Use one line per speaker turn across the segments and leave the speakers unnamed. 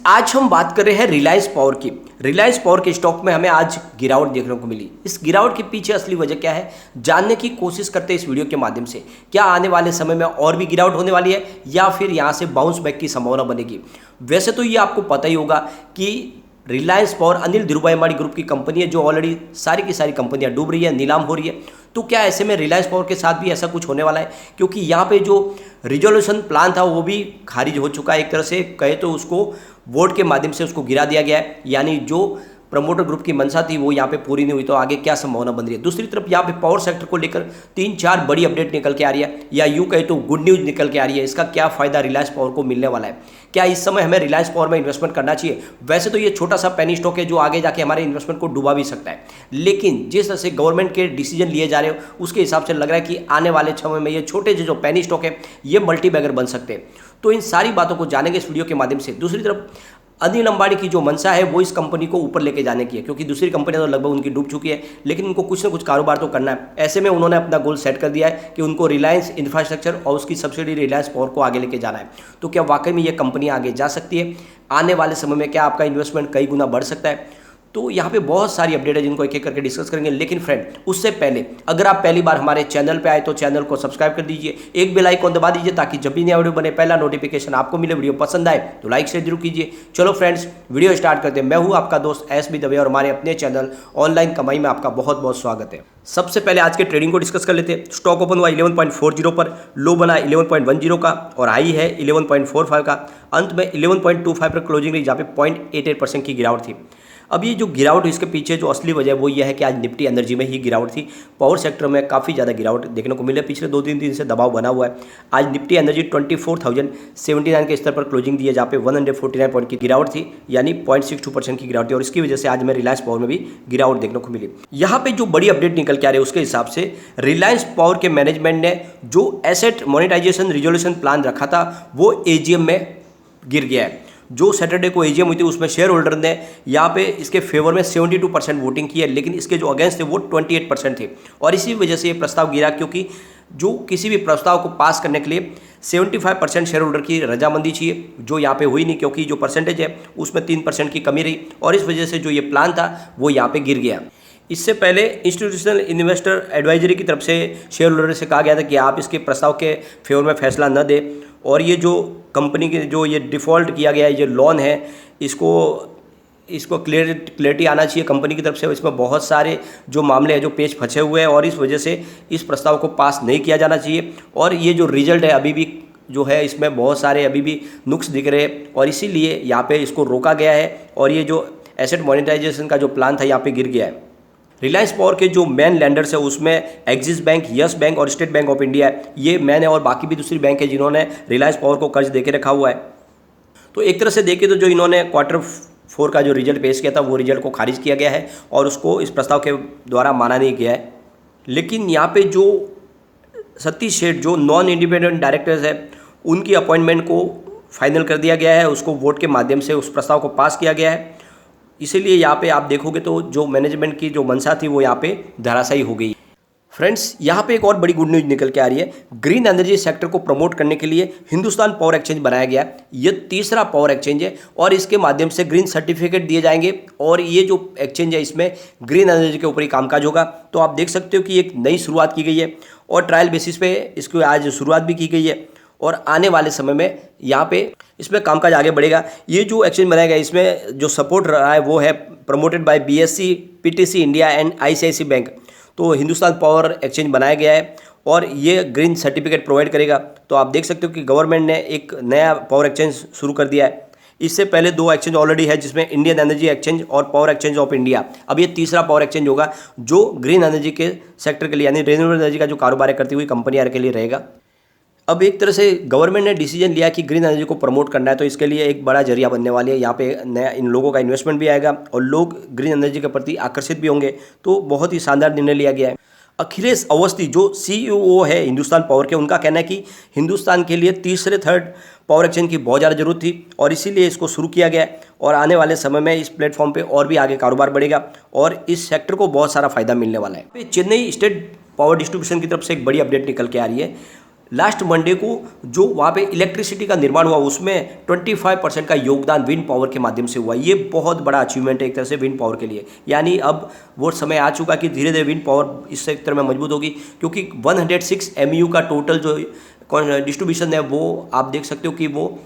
आज हम बात कर रहे हैं रिलायंस पावर की। रिलायंस पावर के स्टॉक में हमें आज गिरावट देखने को मिली। इस गिरावट के पीछे असली वजह क्या है, जानने की कोशिश करते हैं इस वीडियो के माध्यम से। क्या आने वाले समय में और भी गिरावट होने वाली है या फिर यहाँ से बाउंस बैक की संभावना बनेगी। वैसे तो ये आपको पता ही होगा कि रिलायंस पावर अनिल धीरूभाई अंबानी ग्रुप की कंपनी है, जो ऑलरेडी सारी की सारी कंपनियां डूब रही है, नीलाम हो रही है। तो क्या ऐसे में रिलायंस पावर के साथ भी ऐसा कुछ होने वाला है, क्योंकि यहाँ पे जो रिजोल्यूशन प्लान था वो भी खारिज हो चुका है। एक तरह से कहे तो उसको वोट के माध्यम से उसको गिरा दिया गया है, यानी जो प्रमोटर ग्रुप की मंशा थी वो यहाँ पे पूरी नहीं हुई। तो आगे क्या संभावना बन रही है। दूसरी तरफ यहाँ पे पावर सेक्टर को लेकर 3-4 बड़ी अपडेट निकल के आ रही है, या यूँ कहे तो गुड न्यूज़ निकल के आ रही है। इसका क्या फायदा रिलायंस पावर को मिलने वाला है, क्या इस समय हमें रिलायंस पावर में इन्वेस्टमेंट करना चाहिए। वैसे तो ये छोटा सा पेनी स्टॉक है जो आगे जाके हमारे इन्वेस्टमेंट को डुबा भी सकता है, लेकिन जिस तरह से गवर्नमेंट के डिसीजन लिए जा रहे हो उसके हिसाब से लग रहा है कि आने वाले समय में ये छोटे जो पेनी स्टॉक है ये मल्टी बैगर बन सकते हैं। तो इन सारी बातों को जानेंगे इस वीडियो के माध्यम से। दूसरी तरफ अनिल अंबानी की जो मंशा है वो इस कंपनी को ऊपर लेके जाने की है, क्योंकि दूसरी कंपनियां तो लगभग उनकी डूब चुकी है, लेकिन उनको कुछ ना कुछ कारोबार तो करना है। ऐसे में उन्होंने अपना गोल सेट कर दिया है कि उनको रिलायंस इंफ्रास्ट्रक्चर और उसकी सब्सिडी रिलायंस पावर को आगे लेके जाना है। तो क्या वाकई में ये कंपनी आगे जा सकती है? आने वाले समय में क्या आपका इन्वेस्टमेंट कई गुना बढ़ सकता है? तो यहाँ पे बहुत सारी अपडेट है जिनको एक एक करके डिस्कस करेंगे। लेकिन फ्रेंड, उससे पहले अगर आप पहली बार हमारे चैनल पे आए तो चैनल को सब्सक्राइब कर दीजिए, एक बेल आइकॉन दबा दीजिए ताकि जब भी नया वीडियो बने पहला नोटिफिकेशन आपको मिले। वीडियो पसंद आए तो लाइक शेयर जरूर कीजिए। चलो फ्रेंड्स, वीडियो स्टार्ट करते हैं। मैं हूँ आपका दोस्त एस.बी. दवे और हमारे अपने चैनल ऑनलाइन कमाई में आपका बहुत बहुत स्वागत है। सबसे पहले आज के ट्रेडिंग को डिस्कस कर लेते हैं। स्टॉक ओपन हुआ 11.40 पर, लो बना 11.10 का और हाई है 11.45 का। अंत में 11.25 पर क्लोजिंग रही, जहाँ पे 0.88% की गिरावट थी। अब ये जो गिरावट, इसके पीछे जो असली वजह वो ये है कि आज निफ्टी एनर्जी में ही गिरावट थी। पावर सेक्टर में काफ़ी ज़्यादा गिरावट देखने को मिले। पिछले 2-3 दिन से दबाव बना हुआ है। आज निफ्टी एनर्जी 24,079 के स्तर पर क्लोजिंग दी है, जहाँ पे 149 पॉइंट की गिरावट थी, यानी 0.62% की गिरावट थी। और इसकी वजह से आज हमें रिलायंस पावर में भी गिरावट देखने को मिली। यहाँ पे जो बड़ी अपडेट निकल के आ रही है उसके हिसाब से रिलायंस पावर के मैनेजमेंट ने जो एसेट मोनेटाइजेशन रिजोल्यूशन प्लान रखा था वो एजीएम में गिर गया है। जो सैटरडे को एजीएम हुई थी उसमें शेयर होल्डर ने यहाँ पे इसके फेवर में 72% वोटिंग की है, लेकिन इसके जो अगेंस्ट थे वो 28% थे। और इसी वजह से ये प्रस्ताव गिरा, क्योंकि जो किसी भी प्रस्ताव को पास करने के लिए 75% शेयर होल्डर की रजामंदी चाहिए, जो यहाँ पे हुई नहीं, क्योंकि जो परसेंटेज है उसमें 3% की कमी रही। और इस वजह से जो ये प्लान था वो यहाँ पे गिर गया। इससे पहले इंस्टीट्यूशनल इन्वेस्टर एडवाइजरी की तरफ से शेयर होल्डर से कहा गया था कि आप इसके प्रस्ताव के फेवर में फैसला न दें, और ये जो कंपनी के जो ये डिफ़ॉल्ट किया गया है, ये लोन है, इसको क्लियरिटी आना चाहिए कंपनी की तरफ से। इसमें बहुत सारे जो मामले हैं जो पेच फंसे हुए हैं, और इस वजह से इस प्रस्ताव को पास नहीं किया जाना चाहिए। और ये जो रिजल्ट है अभी भी जो है इसमें बहुत सारे अभी भी नुक्स दिख रहे हैं, और इसीलिए यहाँ पे इसको रोका गया है। और ये जो एसेट मोनेटाइजेशन का जो प्लान था यहाँ पे गिर गया है। रिलायंस पावर के जो मेन लैंडर्स है उसमें एक्सिस बैंक, यस बैंक और स्टेट बैंक ऑफ इंडिया है। ये मेन है, और बाकी भी दूसरी बैंक है जिन्होंने रिलायंस पावर को कर्ज देके रखा हुआ है। तो एक तरह से देखें तो जो इन्होंने Q4 का जो रिजल्ट पेश किया था वो रिजल्ट को खारिज किया गया है, और उसको इस प्रस्ताव के द्वारा माना नहीं गया है। लेकिन यहाँ पे जो सतीश सेठ जो नॉन इंडिपेंडेंट डायरेक्टर्स है उनकी अपॉइंटमेंट को फाइनल कर दिया गया है, उसको वोट के माध्यम से उस प्रस्ताव को पास किया गया है। इसीलिए यहाँ पे आप देखोगे तो जो मैनेजमेंट की जो मंशा थी वो यहाँ पे धराशायी हो गई। फ्रेंड्स, यहाँ पे एक और बड़ी गुड न्यूज़ निकल के आ रही है। ग्रीन एनर्जी सेक्टर को प्रमोट करने के लिए हिंदुस्तान पावर एक्सचेंज बनाया गया। ये तीसरा पावर एक्सचेंज है, और इसके माध्यम से ग्रीन सर्टिफिकेट दिए जाएंगे, और ये जो एक्सचेंज है इसमें ग्रीन एनर्जी के ऊपर ही कामकाज होगा। तो आप देख सकते हो कि एक नई शुरुआत की गई है, और ट्रायल बेसिस पे इसकी आज शुरुआत भी की गई है, और आने वाले समय में यहाँ पे इसमें कामकाज आगे बढ़ेगा। ये जो एक्सचेंज बनाया गया इसमें जो सपोर्ट रहा है वो है promoted by BSE, PTC India and ICICI bank. तो हिंदुस्तान पावर एक्सचेंज बनाया गया है, और ये ग्रीन सर्टिफिकेट प्रोवाइड करेगा। तो आप देख सकते हो कि गवर्नमेंट ने एक नया पावर एक्सचेंज शुरू कर दिया है। इससे पहले 2 एक्सचेंज ऑलरेडी है, जिसमें इंडियन एनर्जी एक्सचेंज और पावर एक्सचेंज ऑफ इंडिया। अब ये तीसरा पावर एक्सचेंज होगा जो ग्रीन एनर्जी के सेक्टर के लिए, यानी रिन्यूएबल एनर्जी का जो कारोबार करती हुई कंपनियां के लिए रहेगा। अब एक तरह से गवर्नमेंट ने डिसीजन लिया कि ग्रीन एनर्जी को प्रमोट करना है, तो इसके लिए एक बड़ा जरिया बनने वाली है। यहाँ पे नया इन लोगों का इन्वेस्टमेंट भी आएगा, और लोग ग्रीन एनर्जी के प्रति आकर्षित भी होंगे। तो बहुत ही शानदार निर्णय लिया गया है। अखिलेश अवस्थी जो CEO है हिंदुस्तान पावर के, उनका कहना है कि हिंदुस्तान के लिए तीसरे थर्ड पावर एक्सचेंज की बहुत ज़्यादा जरूरत थी, और इसीलिए इसको शुरू किया गया है। और आने वाले समय में इस प्लेटफॉर्म पे और भी आगे कारोबार बढ़ेगा, और इस सेक्टर को बहुत सारा फायदा मिलने वाला है। चेन्नई स्टेट पावर डिस्ट्रीब्यूशन की तरफ से एक बड़ी अपडेट निकल के आ रही है। लास्ट मंडे को जो वहाँ पे इलेक्ट्रिसिटी का निर्माण हुआ उसमें 25% का योगदान विंड पावर के माध्यम से हुआ। ये बहुत बड़ा अचीवमेंट है एक तरह से विंड पावर के लिए। यानी अब वो समय आ चुका कि धीरे धीरे विंड पावर इस सेक्टर में मजबूत होगी, क्योंकि 106 MU का टोटल जो डिस्ट्रीब्यूशन है वो आप देख सकते हो कि वो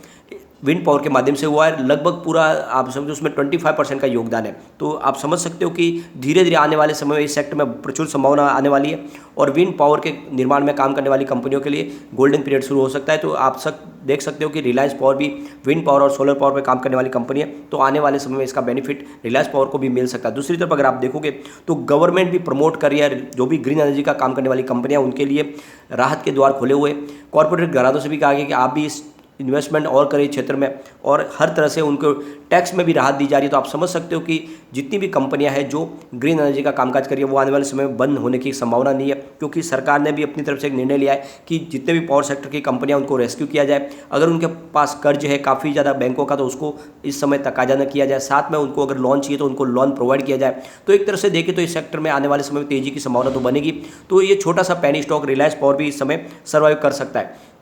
विंड पावर के माध्यम से हुआ है। लगभग पूरा आप समझो उसमें 25% का योगदान है। तो आप समझ सकते हो कि धीरे धीरे आने वाले समय में इस सेक्टर में प्रचुर संभावना आने वाली है और विंड पावर के निर्माण में काम करने वाली कंपनियों के लिए गोल्डन पीरियड शुरू हो सकता है। तो आप देख सकते हो कि रिलायंस पावर भी विंड पावर और सोलर पावर पर काम करने वाली कंपनी है, तो आने वाले समय में इसका बेनिफिट रिलायंस पावर को भी मिल सकता है। दूसरी तरफ अगर आप देखोगे तो गवर्नमेंट भी प्रमोट कर रही है, जो भी ग्रीन एनर्जी का काम करने वाली कंपनियां उनके लिए राहत के द्वार खोले हुए। कॉर्पोरेट घरानों से भी कहा गया कि आप भी इस इन्वेस्टमेंट और करें क्षेत्र में, और हर तरह से उनको टैक्स में भी राहत दी जा रही है। तो आप समझ सकते हो कि जितनी भी कंपनियां हैं जो ग्रीन एनर्जी का कामकाज कर रही है वो आने वाले समय में बंद होने की संभावना नहीं है, क्योंकि सरकार ने भी अपनी तरफ से एक निर्णय लिया है कि जितने भी पावर सेक्टर की कंपनियां उनको रेस्क्यू किया जाए। अगर उनके पास कर्ज है काफ़ी ज़्यादा बैंकों का तो उसको इस समय तकाजा न किया जाए, साथ में उनको अगर लोन चाहिए तो उनको लोन प्रोवाइड किया जाए। तो एक तरह से देखें तो इस सेक्टर में आने वाले समय में तेज़ी की संभावना तो बनेगी। तो ये छोटा सा पेनी स्टॉक रिलायंस पावर भी इस समय सर्वाइव कर सकता है।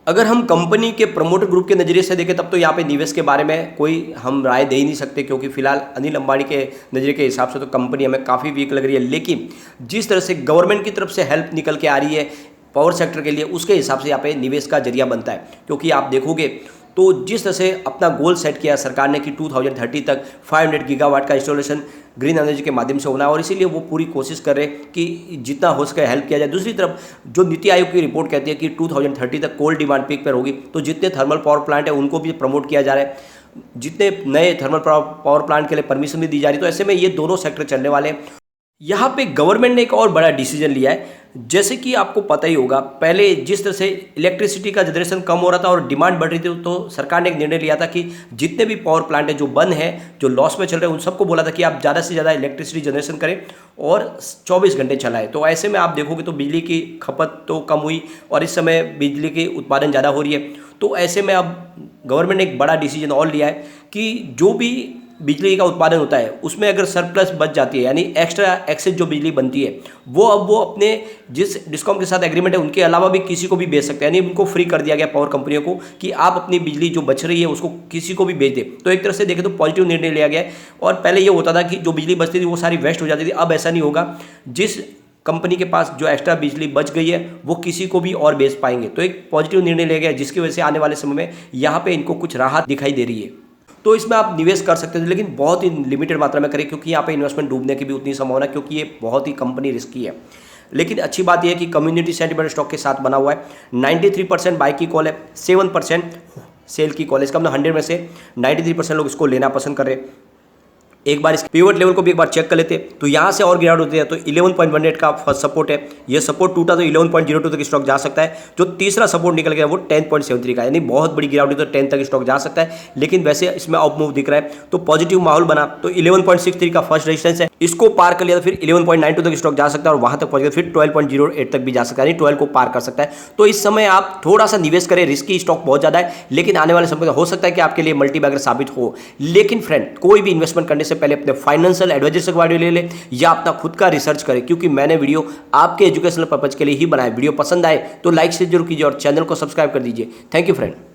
अगर हम कंपनी के प्रमोटर ग्रुप के नज़रिए से देखें तब तो यहाँ पे निवेश के बारे में कोई हम राय दे ही नहीं सकते, क्योंकि फिलहाल अनिल अंबानी के नज़रिए के हिसाब से तो कंपनी हमें काफ़ी वीक लग रही है। लेकिन जिस तरह से गवर्नमेंट की तरफ से हेल्प निकल के आ रही है पावर सेक्टर के लिए, उसके हिसाब से यहाँ पे निवेश का जरिया बनता है। क्योंकि आप देखोगे तो जिस तरह से अपना गोल सेट किया सरकार ने कि 2030 तक 500 गीगावाट का इंस्टॉलेशन ग्रीन एनर्जी के माध्यम से होना है, और इसीलिए वो पूरी कोशिश कर रहे हैं कि जितना हो सके हेल्प किया जाए। दूसरी तरफ जो नीति आयोग की रिपोर्ट कहती है कि 2030 तक कोल डिमांड पीक पर होगी, तो जितने थर्मल पावर प्लांट है उनको भी प्रमोट किया जा रहा है, जितने नए थर्मल पावर प्लांट के लिए परमिशन भी दी जा रही है। तो ऐसे में ये दोनों सेक्टर चलने वाले हैं। यहाँ पे गवर्नमेंट ने एक और बड़ा डिसीजन लिया है। जैसे कि आपको पता ही होगा, पहले जिस तरह से इलेक्ट्रिसिटी का जनरेशन कम हो रहा था और डिमांड बढ़ रही थी, तो सरकार ने एक निर्णय लिया था कि जितने भी पावर प्लांट है जो बंद है, जो लॉस में चल रहे हैं, उन सबको बोला था कि आप ज़्यादा से ज़्यादा इलेक्ट्रिसिटी जनरेशन करें और 24 घंटे चलाएं। तो ऐसे में आप देखोगे तो बिजली की खपत तो कम हुई और इस समय बिजली की उत्पादन ज़्यादा हो रही है। तो ऐसे में अब गवर्नमेंट ने एक बड़ा डिसीजन और लिया है कि जो भी बिजली का उत्पादन होता है उसमें अगर सरप्लस बच जाती है, यानी एक्स्ट्रा एक्सेस जो बिजली बनती है, वो अब वो अपने जिस डिस्कॉम के साथ एग्रीमेंट है उनके अलावा भी किसी को भी बेच सकते हैं। यानी उनको फ्री कर दिया गया पावर कंपनियों को कि आप अपनी बिजली जो बच रही है उसको किसी को भी बेच दे। तो एक तरह से देखें तो पॉजिटिव निर्णय लिया गया है। और पहले ये होता था कि जो बिजली बचती थी वो सारी वेस्ट हो जाती थी, अब ऐसा नहीं होगा। जिस कंपनी के पास जो एक्स्ट्रा बिजली बच गई है वो किसी को भी और बेच पाएंगे। तो एक पॉजिटिव निर्णय लिया गया है, जिसकी वजह से आने वाले समय में यहाँ पे इनको कुछ राहत दिखाई दे रही है। तो इसमें आप निवेश कर सकते हैं, लेकिन बहुत ही लिमिटेड मात्रा में करें, क्योंकि यहाँ पे इन्वेस्टमेंट डूबने की भी उतनी संभावना है, क्योंकि ये बहुत ही कंपनी रिस्की है। लेकिन अच्छी बात यह है कि कम्युनिटी सेंटिमेंट स्टॉक के साथ बना हुआ है। 93% बाई की कॉल है, 7% सेल की कॉल है। इसका मतलब 100 में से 93% लोग इसको लेना पसंद कर रहे हैं। एक बार इस पिवट लेवल को भी एक बार चेक कर लेते हैं तो यहाँ से और गिरावट होती है। तो 11.18 का फर्स्ट सपोर्ट है, ये सपोर्ट टूटा तो 11.02 तक स्टॉक जा सकता है। जो तीसरा सपोर्ट निकल गया वो 10.73 का, यानी बहुत बड़ी गिरावट है तो 10 तक स्टॉक जा सकता है। लेकिन वैसे इसमें अप मूव दिख रहा है तो पॉजिटिव माहौल बना। तो 11.63 का फर्स्ट रेजिस्टेंस है, इसको पार कर लिया तो फिर 11.92 तक स्टॉक जा सकता है और वहां तक पहुंच गया फिर 12.08 तक भी जा सकता है, यानी 12 को पार कर सकता है। तो इस समय आप थोड़ा सा निवेश करें, रिस्की स्टॉक बहुत ज्यादा है, लेकिन आने वाले समय हो सकता है कि आपके लिए मल्टीबैगर साबित हो। लेकिन फ्रेंड, कोई भी इन्वेस्टमेंट करने से पहले अपने फाइनेंशियल एडवाइजर से वीडियो ले ले या अपना खुद का रिसर्च करें, क्योंकि मैंने वीडियो आपके एजुकेशनल पर्पज के लिए ही बनाया। वीडियो पसंद आए तो लाइक से जरूर कीजिए और चैनल को सब्सक्राइब कर दीजिए। Thank you friend.